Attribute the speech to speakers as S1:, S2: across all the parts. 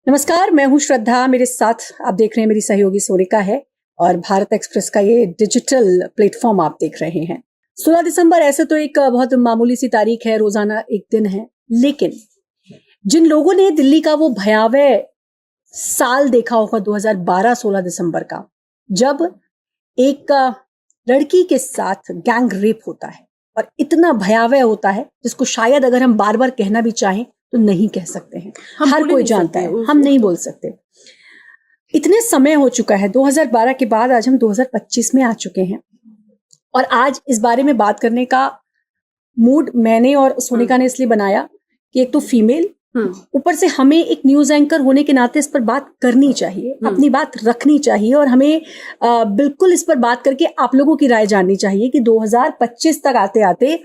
S1: नमस्कार, मैं हूं श्रद्धा। मेरे साथ आप देख रहे हैं मेरी सहयोगी सोनिका है और भारत एक्सप्रेस का ये डिजिटल प्लेटफॉर्म आप देख रहे हैं। 16 दिसंबर ऐसे तो एक बहुत मामूली सी तारीख है, रोजाना एक दिन है, लेकिन जिन लोगों ने दिल्ली का वो भयावह साल देखा होगा 2012 16 दिसंबर का, जब एक लड़की के साथ गैंग रेप होता है और इतना भयावह होता है जिसको शायद अगर हम बार बार कहना भी चाहें तो नहीं कह सकते हैं, हर कोई जानता है, हम नहीं बोल सकते। इतने समय हो चुका है, 2012 के बाद आज हम 2025 में आ चुके हैं और आज इस बारे में बात करने का मूड मैंने और सोनिका ने इसलिए बनाया कि एक तो फीमेल, ऊपर से हमें एक न्यूज एंकर होने के नाते इस पर बात करनी चाहिए, अपनी बात रखनी चाहिए और हमें बिल्कुल इस पर बात करके आप लोगों की राय जाननी चाहिए कि 2025 तक आते आते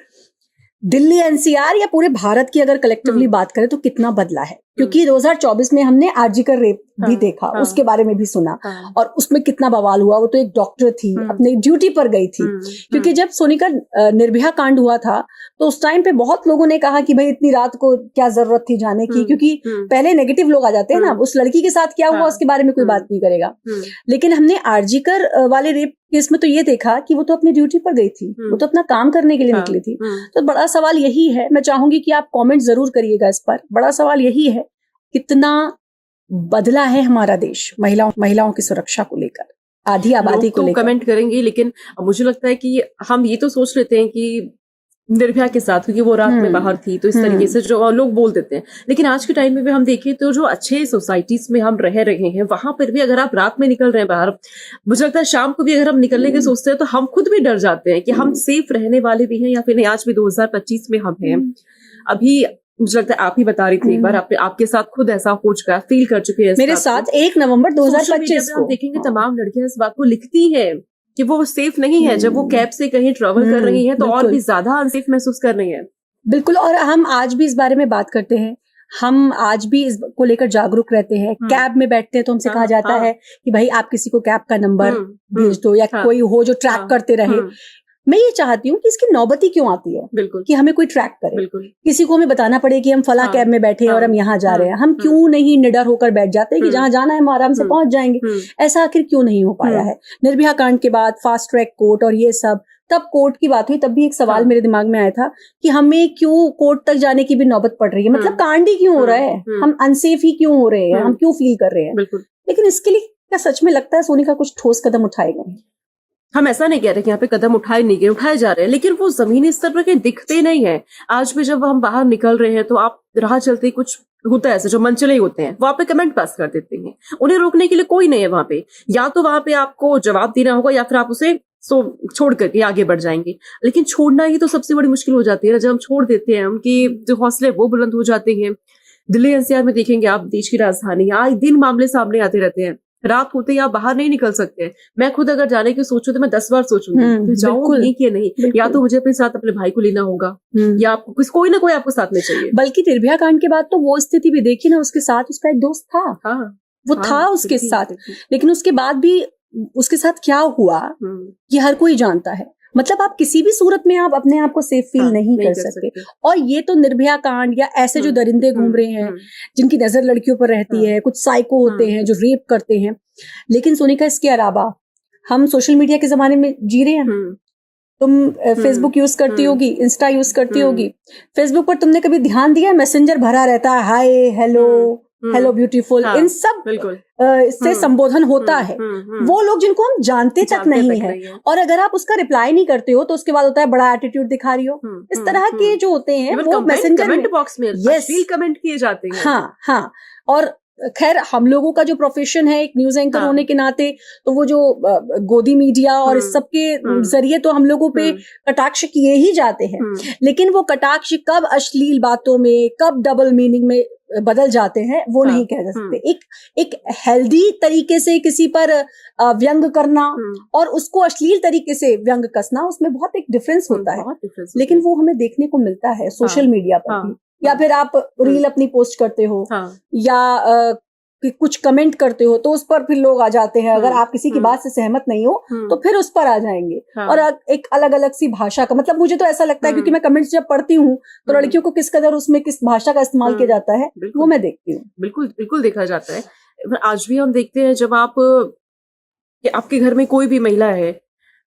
S1: दिल्ली एनसीआर या पूरे भारत की अगर कलेक्टिवली बात करें तो कितना बदला है। क्योंकि 2024 में हमने आरजी कर रेप भी देखा, उसके बारे में भी सुना और उसमें कितना बवाल हुआ। वो तो एक डॉक्टर थी, अपनी ड्यूटी पर गई थी। क्योंकि जब सोनिका निर्भया कांड हुआ था तो उस टाइम पे बहुत लोगों ने कहा कि भाई इतनी रात को क्या जरूरत थी जाने की, क्योंकि पहले नेगेटिव लोग आ जाते हैं ना, उस लड़की के साथ क्या हुआ उसके बारे में कोई बात नहीं करेगा। लेकिन हमने आरजी कर वाले रेप केस में तो ये देखा कि वो तो अपनी ड्यूटी पर गई थी, वो तो अपना काम करने के लिए निकली थी। तो बड़ा सवाल यही है, मैं चाहूंगी कि आप कमेंट जरूर करिएगा इस पर। बड़ा सवाल यही है, कितना बदला है हमारा देश महिलाओं की सुरक्षा को लेकर, आधी आबादी को लेकर।
S2: कमेंट करेंगे, लेकिन मुझे लगता है कि हम ये तो सोच लेते हैं कि निर्भया के साथ, क्योंकि वो रात में बाहर थी तो इस तरीके से जो लोग बोल देते हैं। लेकिन आज के टाइम में भी हम देखें तो जो अच्छे सोसाइटीज में हम रह रहे हैं वहां पर भी अगर आप रात में निकल रहे हैं बाहर, मुझे लगता है शाम को भी अगर हम निकलने के सोचते हैं तो हम खुद भी डर जाते हैं कि हम सेफ रहने वाले भी हैं या फिर नहीं। आज भी 2025 में हम हैं। अभी मुझे लगता है आप ही बता रही थी एक बार, आपके साथ खुद ऐसा हो चुका है, फील कर चुके हैं
S1: मेरे साथ 1 नवंबर 2025 को।
S2: देखेंगे तमाम लड़कियां इस बात को लिखती हैं कि वो सेफ नहीं है। जब वो कैब से कहीं ट्रेवल कर रही हैं तो और भी ज्यादा अनसेफ महसूस कर रही है।
S1: बिल्कुल, और हम आज भी इस बारे में बात करते हैं, हम आज भी इस को लेकर जागरूक रहते हैं। कैब में बैठते हैं तो हमसे कहा जाता है कि भाई आप किसी को कैब का नंबर भेज दो या कोई हो जो ट्रैक करते रहे। मैं ये चाहती हूँ कि इसकी नौबती क्यों आती है, बिल्कुल, कि हमें कोई ट्रैक करे, किसी को हमें बताना पड़े कि हम फला कैब में बैठे हैं और हम यहाँ जा रहे हैं। हम क्यों नहीं निडर होकर बैठ जाते हैं कि जहाँ जाना है हम आराम से पहुंच जाएंगे। ऐसा आखिर क्यों नहीं हो पाया है? निर्भया कांड के बाद फास्ट ट्रैक कोर्ट और ये सब, तब कोर्ट की बात हुई, तब भी एक सवाल मेरे दिमाग में आया था कि हमें क्यों कोर्ट तक जाने की भी नौबत पड़ रही है। मतलब कांड ही क्यों हो रहा है, हम अनसेफ ही क्यों हो रहे हैं, हम क्यों फील कर रहे हैं। लेकिन इसके लिए क्या सच में लगता है सोनिका कुछ ठोस कदम उठाए गए?
S2: हम ऐसा नहीं कह रहे कि यहाँ पे कदम उठाए नहीं गए, उठाए जा रहे हैं, लेकिन वो जमीनी स्तर पर कहीं दिखते नहीं है। आज भी जब हम बाहर निकल रहे हैं तो आप राह चलते कुछ होता है ऐसे, जो मनचले होते हैं वहां पे कमेंट पास कर देते हैं, उन्हें रोकने के लिए कोई नहीं है वहां पे। या तो वहां पे आपको जवाब देना होगा या फिर आप उसे छोड़ करके आगे बढ़ जाएंगे। लेकिन छोड़ना ही तो सबसे बड़ी मुश्किल हो जाती है ना। जब हम छोड़ देते हैं, उनके जो हौसले वो बुलंद हो जाते हैं। दिल्ली एनसीआर में देखेंगे आप, देश की राजधानी, आए दिन मामले सामने आते रहते हैं। रात होते ही आप बाहर नहीं निकल सकते। मैं खुद अगर जाने की सोचूं तो मैं 10 बार सोचूंगी जाऊंगी कि नहीं। या तो मुझे अपने साथ अपने भाई को लेना होगा या आपको कोई ना कोई आपको साथ में चाहिए।
S1: बल्कि निर्भया कांड के बाद तो वो स्थिति भी देखी ना, उसके साथ उसका एक दोस्त था, वो था उसके साथ, लेकिन उसके बाद भी उसके साथ क्या हुआ ये हर कोई जानता है। मतलब आप किसी भी सूरत में आप अपने आप को सेफ फील नहीं कर सकते। और ये तो निर्भया कांड या ऐसे जो दरिंदे घूम रहे हैं जिनकी नजर लड़कियों पर रहती है, कुछ साइको होते हैं जो रेप करते हैं। लेकिन सोनिका, इसके अलावा हम सोशल मीडिया के जमाने में जी रहे हैं। तुम फेसबुक यूज करती होगी, इंस्टा यूज करती होगी। फेसबुक पर तुमने कभी ध्यान दिया मैसेंजर भरा रहता है, हाय, हेलो ब्यूटीफुल, इन सब इससे संबोधन होता है। वो लोग जिनको हम जानते तक नहीं है, और अगर आप उसका रिप्लाई नहीं करते हो तो उसके बाद होता है बड़ा एटीट्यूड दिखा रही हो। इस तरह के जो होते हैं वो मैसेंजर में
S2: बॉक्स में अश्लील कमेंट किए जाते हैं।
S1: हाँ। और खैर, हम लोगों का जो प्रोफेशन है एक न्यूज एंकर होने के नाते, तो वो जो गोदी मीडिया और इस सब के जरिए तो हम लोगों पे कटाक्ष किए ही जाते हैं। लेकिन वो कटाक्ष कब अश्लील बातों में, कब डबल मीनिंग में बदल जाते हैं वो नहीं कह सकते। एक हेल्दी तरीके से किसी पर व्यंग करना और उसको अश्लील तरीके से व्यंग कसना, उसमें बहुत एक डिफरेंस होता है। लेकिन वो हमें देखने को मिलता है सोशल मीडिया पर भी। या फिर आप रील अपनी पोस्ट करते हो या कुछ कमेंट करते हो तो उस पर फिर लोग आ जाते हैं, अगर आप किसी की बात से सहमत नहीं हो तो फिर उस पर आ जाएंगे। और एक अलग अलग सी भाषा का, मतलब मुझे तो ऐसा लगता है, क्योंकि मैं कमेंट्स जब पढ़ती हूँ तो लड़कियों को किस कदर उसमें किस भाषा का इस्तेमाल किया जाता है वो मैं देखती हूँ।
S2: बिल्कुल बिल्कुल देखा जाता है। आज भी हम देखते हैं जब आपके घर में कोई भी महिला है,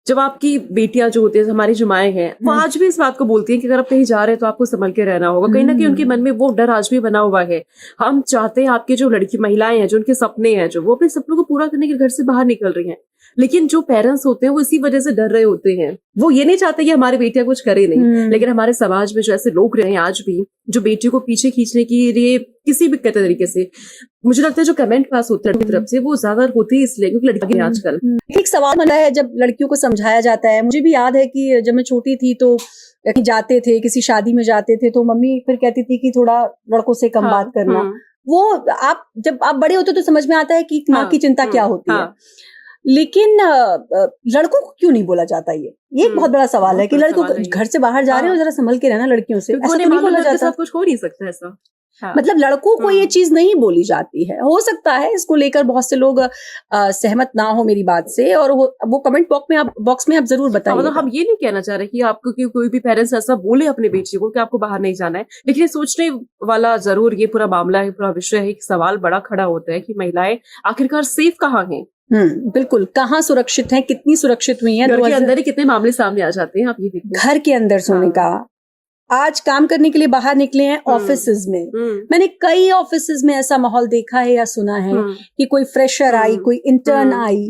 S2: जब आपकी बेटियां जो होती है, हमारी जो माएं हैं, वो आज भी इस बात को बोलती हैं कि अगर आप कहीं जा रहे हैं तो आपको संभल के रहना होगा। कहीं ना कहीं उनके मन में वो डर आज भी बना हुआ है। हम चाहते हैं आपकी जो लड़की महिलाएं हैं, जो उनके सपने हैं, जो वो अपने सपनों को पूरा करने के घर से बाहर निकल रही हैं, लेकिन जो पेरेंट्स होते हैं वो इसी वजह से डर रहे होते हैं। वो ये नहीं चाहते कि हमारी बेटियां कुछ करे नहीं, लेकिन हमारे समाज में जो ऐसे लोग रहे हैं आज भी, जो बेटियों को पीछे खींचने के लिए किसी भी तरीके से, मुझे लगता है जो कमेंट पास होते हैं तरफ से वो ज्यादा होती है इसलिए क्योंकि लड़कियां आजकल
S1: एक सवाल बना है जब लड़कियों को समझाया जाता है। मुझे भी याद है कि जब मैं छोटी थी तो जाते थे, किसी शादी में जाते थे तो मम्मी फिर कहती थी कि थोड़ा लड़कों से कम बात करना। वो आप जब आप बड़े होते तो समझ में आता है कि माँ की चिंता क्या होती है, लेकिन लड़कों को क्यों नहीं बोला जाता? ये एक बहुत बड़ा सवाल है कि लड़कों घर से बाहर जा रहे हो, जरा संभल के रहना लड़कियों से, ऐसा तो नहीं बोला जाता।
S2: कुछ हो नहीं सकता ऐसा।
S1: मतलब लड़कों को ये चीज नहीं बोली जाती है। हो सकता है इसको लेकर बहुत से लोग सहमत ना हो मेरी बात से, और वो कमेंट बॉक्स में आप जरूर बताइए।
S2: मतलब हम ये नहीं कहना चाह रहे कि आपको कि कोई भी पेरेंट्स ऐसा बोले अपने बेटी को कि आपको बाहर नहीं जाना है, लेकिन ये सोचने वाला जरूर ये पूरा मामला है, पूरा विषय है। एक सवाल बड़ा खड़ा होता है कि महिलाएं आखिरकार सेफ कहाँ हैं?
S1: बिल्कुल, कहाँ सुरक्षित हैं, कितनी सुरक्षित हुई हैं?
S2: घर के अंदर ही कितने मामले सामने आ जाते हैं, आप ये देखिए।
S1: घर के अंदर सोने का, आज काम करने के लिए बाहर निकले हैं ऑफिसेज में, मैंने कई ऑफिसेज में ऐसा माहौल देखा है या सुना है कि कोई फ्रेशर आई, कोई इंटर्न आई,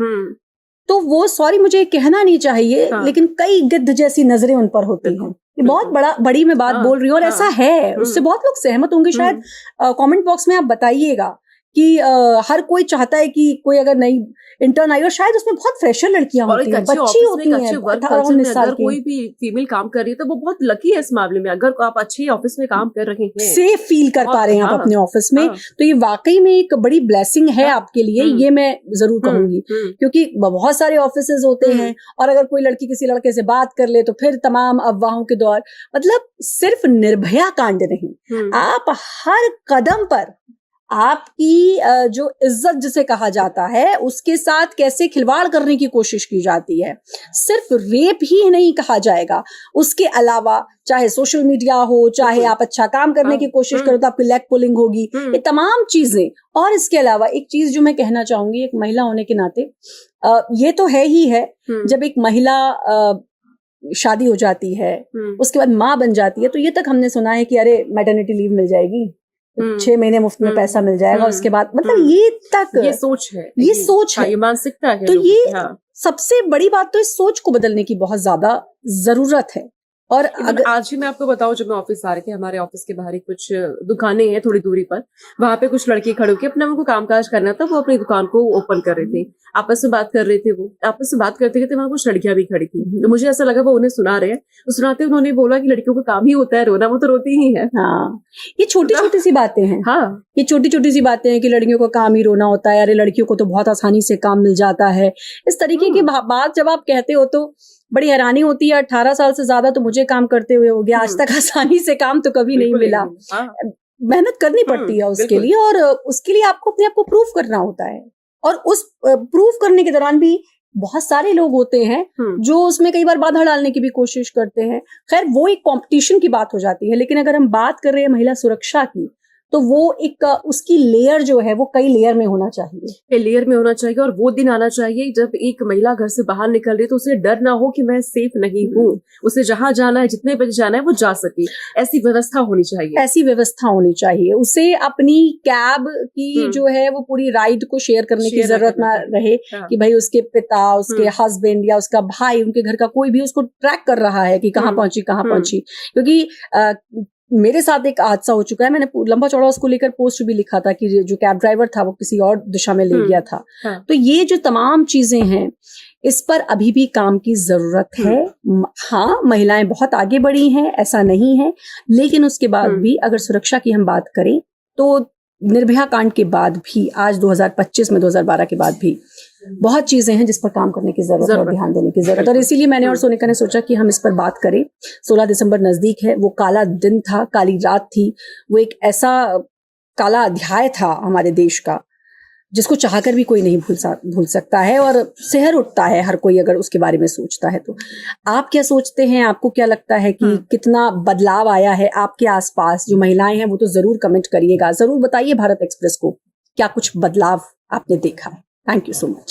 S1: तो वो, सॉरी मुझे कहना नहीं चाहिए, लेकिन कई गिद्ध जैसी नजरें उन पर होती हैं। ये बहुत बड़ी मैं बात बोल रही हूँ, और ऐसा है, उससे बहुत लोग सहमत होंगे शायद। कमेंट बॉक्स में आप बताइएगा कि हर कोई चाहता है कि कोई अगर नई इंटर्न आई और शायद उसमें बहुत फ्रेशर लड़कियां होती हैं, बच्ची होती हैं, 18-19 साल की।
S2: कोई भी फीमेल काम कर रही है तो वो बहुत लकी है इस मामले में। अगर आप अच्छे ऑफिस में काम कर रहे हैं,
S1: सेफ फील कर पा रहे हैं आप अपने ऑफिस में, तो ये वाकई में एक बड़ी ब्लेसिंग है आपके लिए, ये मैं जरूर कहूंगी। क्योंकि बहुत सारे ऑफिसेज होते हैं और अगर कोई लड़की किसी लड़के से बात कर ले तो फिर तमाम अफवाहों के दौर। मतलब सिर्फ निर्भया कांड नहीं, आप हर कदम पर आपकी जो इज्जत जिसे कहा जाता है उसके साथ कैसे खिलवाड़ करने की कोशिश की जाती है। सिर्फ रेप ही नहीं कहा जाएगा, उसके अलावा चाहे सोशल मीडिया हो, चाहे आप अच्छा काम करने की कोशिश करो तो आपकी लेग पुलिंग होगी, ये तमाम चीजें। और इसके अलावा एक चीज जो मैं कहना चाहूंगी, एक महिला होने के नाते, ये तो है ही है, जब एक महिला शादी हो जाती है, उसके बाद माँ बन जाती है, तो ये तक हमने सुना है कि अरे मैटरनिटी लीव मिल जाएगी, 6 महीने मुफ्त में पैसा मिल जाएगा, उसके बाद, मतलब ये तक
S2: ये सोच है,
S1: ये सोच है,
S2: ये मानसिकता है।
S1: तो ये सबसे बड़ी बात तो इस सोच को बदलने की बहुत ज्यादा जरूरत है। और अगर
S2: आज ही मैं आपको बताऊं, जब मैं ऑफिस आ रही थी, हमारे ऑफिस के बाहर ही कुछ दुकानें हैं थोड़ी दूरी पर, वहां पे कुछ लड़के खड़े होकर अपना उनको कामकाज करना था, वो अपनी दुकान को ओपन कर रहे थे, आपस में बात कर रहे थे। वो आपस में बात करते करते वहां कुछ लड़कियां भी खड़ी थी, तो मुझे ऐसा लगा वो उन्हें सुना रहे हैं। तो सुनाते उन्होंने बोला कि लड़कियों का काम ही होता है रोना, वो तो रोती ही है।
S1: हाँ, ये छोटी छोटी सी बातें हैं।
S2: हाँ,
S1: ये छोटी छोटी सी बातें हैं कि लड़कियों का काम ही रोना होता है, अरे लड़कियों को तो बहुत आसानी से काम मिल जाता है। इस तरीके की बात जब आप कहते हो तो बड़ी हैरानी होती है। 18 साल से ज्यादा तो मुझे काम करते हुए हो गया, आज तक आसानी से काम तो कभी नहीं मिला। मेहनत करनी पड़ती है उसके लिए, और उसके लिए आपको अपने आप को प्रूव करना होता है। और उस प्रूव करने के दौरान भी बहुत सारे लोग होते हैं जो उसमें कई बार बाधा डालने की भी कोशिश करते हैं। खैर, वो एक कंपटीशन की बात हो जाती है, लेकिन अगर हम बात कर रहे हैं महिला सुरक्षा की, तो वो एक उसकी लेयर जो है वो कई लेयर में होना चाहिए,
S2: लेयर में होना चाहिए। और वो दिन आना चाहिए जब एक महिला घर से बाहर निकल रही है तो उसे डर ना हो कि मैं सेफ नहीं हूँ, उसे जहां जाना है, जितने बजे जाना है वो जा सके। ऐसी व्यवस्था होनी चाहिए,
S1: ऐसी व्यवस्था होनी चाहिए। उसे अपनी कैब की जो है वो पूरी राइड को शेयर करने की जरूरत ना रहे कि भाई उसके पिता, उसके हस्बैंड या उसका भाई, उनके घर का कोई भी उसको ट्रैक कर रहा है कि कहाँ पहुंची। क्योंकि मेरे साथ एक हादसा हो चुका है, मैंने लंबा चौड़ा उसको लेकर पोस्ट भी लिखा था कि जो कैब ड्राइवर था वो किसी और दिशा में ले गया था। तो ये जो तमाम चीजें हैं, इस पर अभी भी काम की जरूरत है। हाँ, महिलाएं बहुत आगे बढ़ी हैं, ऐसा नहीं है, लेकिन उसके बाद भी अगर सुरक्षा की हम बात करें तो निर्भया कांड के बाद भी, आज 2025 में 2012 के बाद भी बहुत चीजें हैं जिस पर काम करने की जरूरत है और ध्यान देने की जरूरत है। और इसीलिए मैंने और सोनिका ने सोचा कि हम इस पर बात करें। 16 दिसंबर नजदीक है, वो काला दिन था, काली रात थी, वो एक ऐसा काला अध्याय था हमारे देश का जिसको चाहकर भी कोई नहीं भूल सकता है, और सिहर उठता है हर कोई अगर उसके बारे में सोचता है तो। आप क्या सोचते हैं, आपको क्या लगता है कि कितना बदलाव आया है आपके आसपास? जो महिलाएं हैं वो तो जरूर कमेंट करिएगा, जरूर बताइए भारत एक्सप्रेस को क्या कुछ बदलाव आपने देखा है। Thank you so much.